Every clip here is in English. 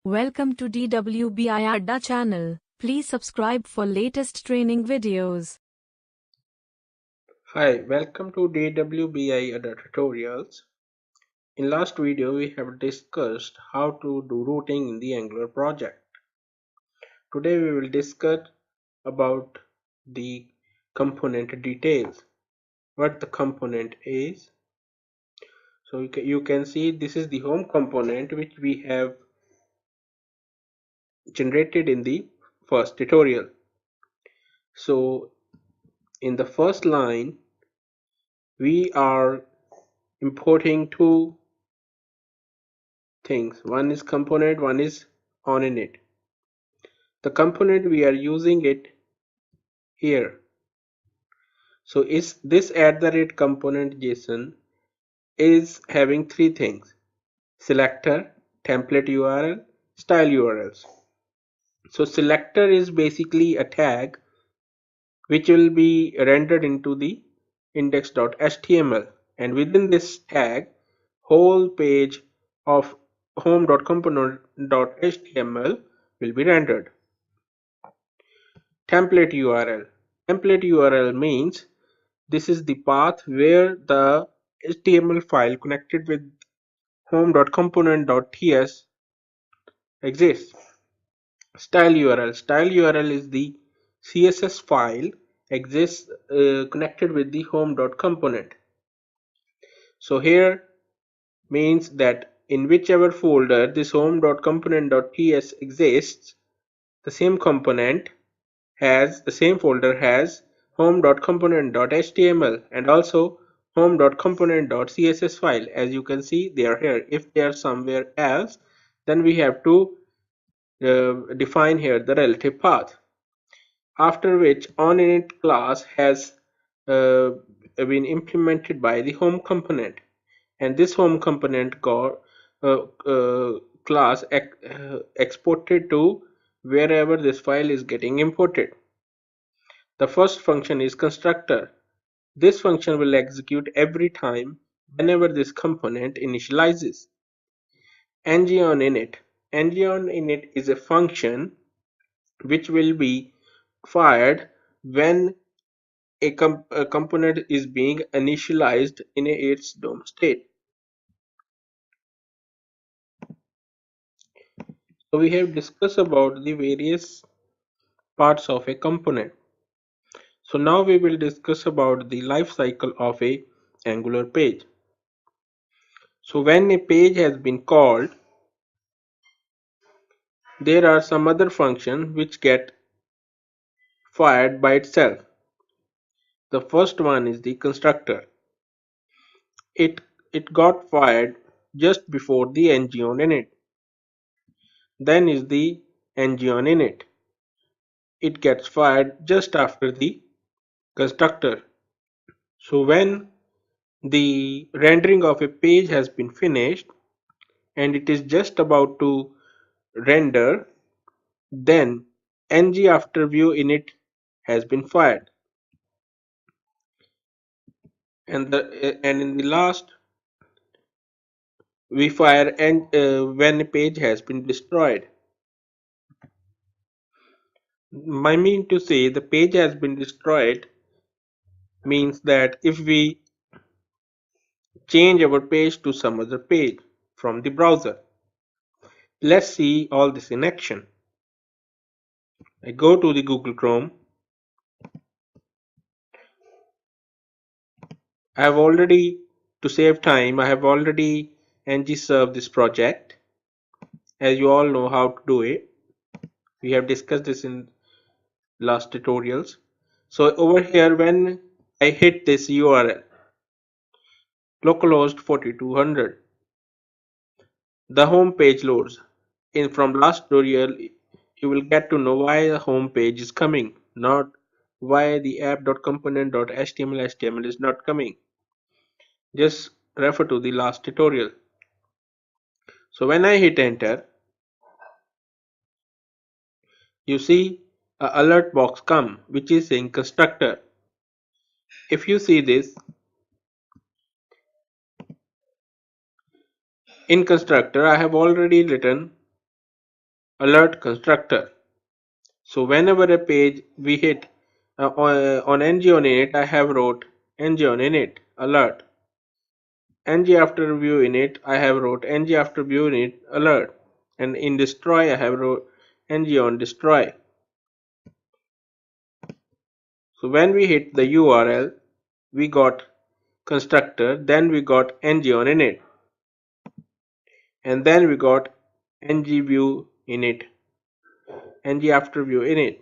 Welcome to DWBIADDA channel. Please subscribe for latest training videos. Hi, welcome to DWBIADDA tutorials. In last video we have discussed how to do routing in the Angular project. Today we will discuss about the component details, what the component is. So you can see this is the home component which we have generated in the first tutorial. So in the first line we are importing two things. One is component, one is onInit. The component we are using it here. So is this @component JSON is having three things: selector, template URL, style URLs. So selector is basically a tag which will be rendered into the index.html, and within this tag whole page of home.component.html will be rendered. Template URL. Template URL means this is the path where the HTML file connected with home.component.ts exists. Style URL. Style URL is the CSS file exists connected with the home.component. So here means that in whichever folder this home.component.ts exists, the same folder has home.component.html and also home.component.css file. As you can see, they are here. If they are somewhere else, then we have to define here the relative path. After which onInit class has been implemented by the home component, and this home component got class exported to wherever this file is getting imported. The first function is constructor. This function will execute every time whenever this component initializes. ngOnInit. ngOnInit is a function which will be fired when a component is being initialized in its DOM state. So we have discussed about the various parts of a component. So now we will discuss about the life cycle of a Angular page. So when a page has been called, there are some other functions which get fired by itself. The first one is the constructor. It got fired just before the ngOnInit. Then is the ngOnInit. It gets fired just after the constructor. So when the rendering of a page has been finished and it is just about to render, then ng after view init has been fired, and in the last we fire when a page has been destroyed. I mean to say, the page has been destroyed means that if we change our page to some other page from the browser. Let's see all this in action. I go to the Google Chrome. To save time, I have already ng-served this project. As you all know how to do it. We have discussed this in last tutorials. So over here, when I hit this URL, localhost 4200, the home page loads. From last tutorial, you will get to know why the home page is coming, not why the app.component.html is not coming. Just refer to the last tutorial. So when I hit enter, you see an alert box come which is saying constructor. If you see this, in constructor I have already written alert constructor. So whenever a page we hit on ng on init, I have wrote ng on init alert. Ng after view init, I have wrote ng after view init alert. And in destroy, I have wrote ng on destroy. So when we hit the URL, we got constructor, then we got ng on init, and then we got ng view init, ng after view init.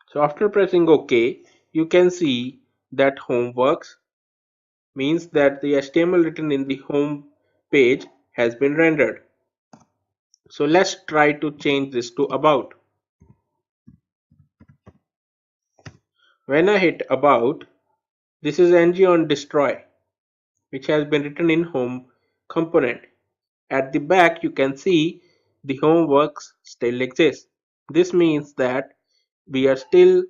So after pressing OK, you can see that home works, means that the HTML written in the home page has been rendered. So let's try to change this to about. When I hit about, this is ng on destroy, which has been written in home component. At the back you can see the home works still exists. This means that we are still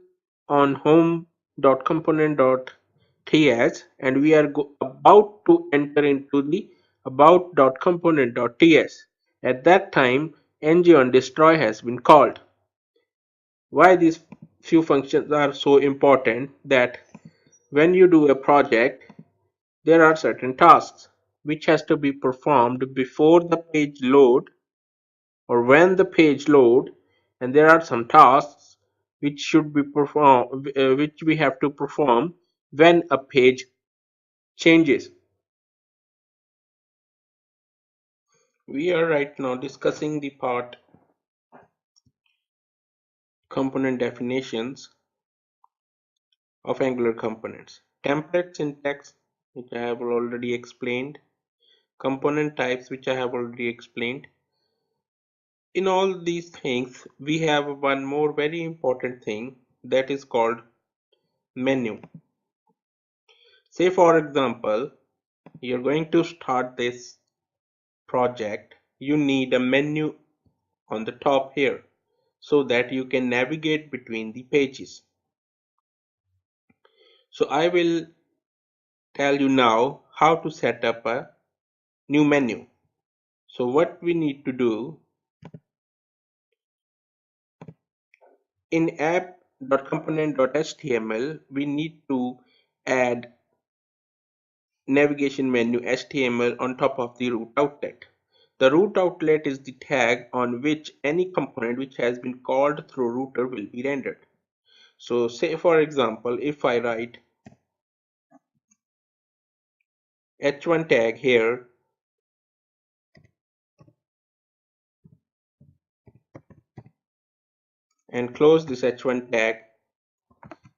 on home.component.ts and we are about to enter into the about.component.ts. At that time, ng on destroy has been called. Why these few functions are so important? That when you do a project, there are certain tasks which has to be performed before the page load or when the page load, and there are some tasks which should be performed which we have to perform when a page changes. We are right now discussing the part component definitions of Angular components. Template syntax, which I have already explained. Component types, which I have already explained. In all these things, we have one more very important thing, that is called menu. Say for example, you're going to start this project, you need a menu on the top here so that you can navigate between the pages. So I will tell you now how to set up a new menu. So what we need to do, in app.component.html, we need to add navigation menu HTML on top of the root outlet. The root outlet is the tag on which any component which has been called through router will be rendered. So say for example, if I write h1 tag here and close this h1 tag,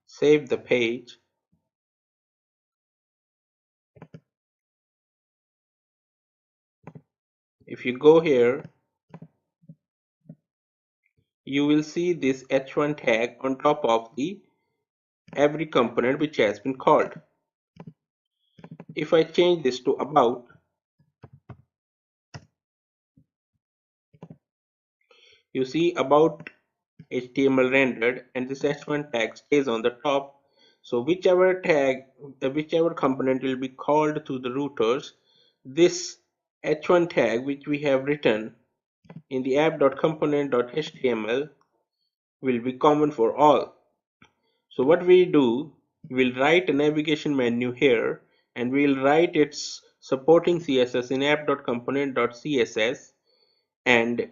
save the page, if you go here, you will see this h1 tag on top of the every component which has been called. If I change this to about, you see about HTML rendered and this h1 tag stays on the top. So whichever component will be called to the routers, this h1 tag which we have written in the app.component.html will be common for all. So what we do, we'll write a navigation menu here and we'll write its supporting CSS in app.component.css, and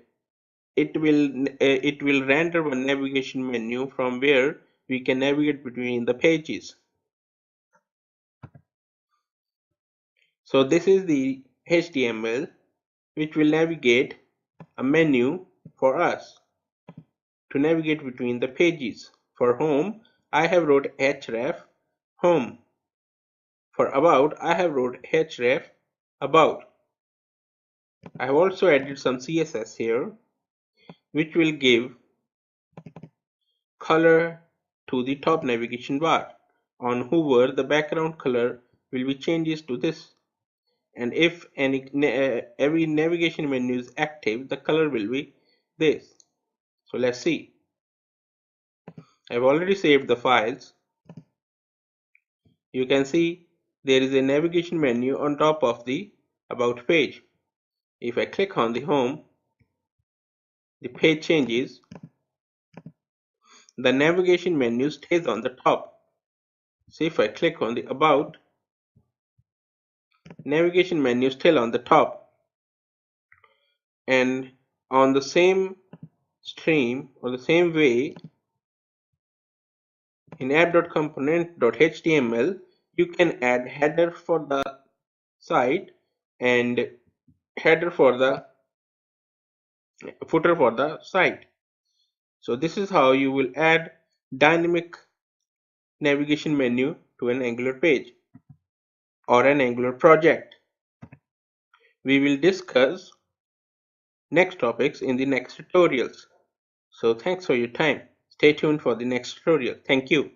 it will render one navigation menu from where we can navigate between the pages. So this is the HTML which will navigate a menu for us to navigate between the pages. For home, I have wrote href home. For about, I have wrote href about. I have also added some CSS here which will give color to the top navigation bar. On hover, the background color will be changes to this, and if every navigation menu is active, the color will be this. So let's see. I've already saved the files. You can see there is a navigation menu on top of the about page. If I click on the home, the page changes, the navigation menu stays on the top. So if I click on the About, navigation menu still on the top, and on the same stream or the same way in app.component.html you can add header for the site and header for the footer for the site. So this is how you will add dynamic navigation menu to an Angular page or an Angular project. We will discuss next topics in the next tutorials. So thanks for your time. Stay tuned for the next tutorial. Thank you.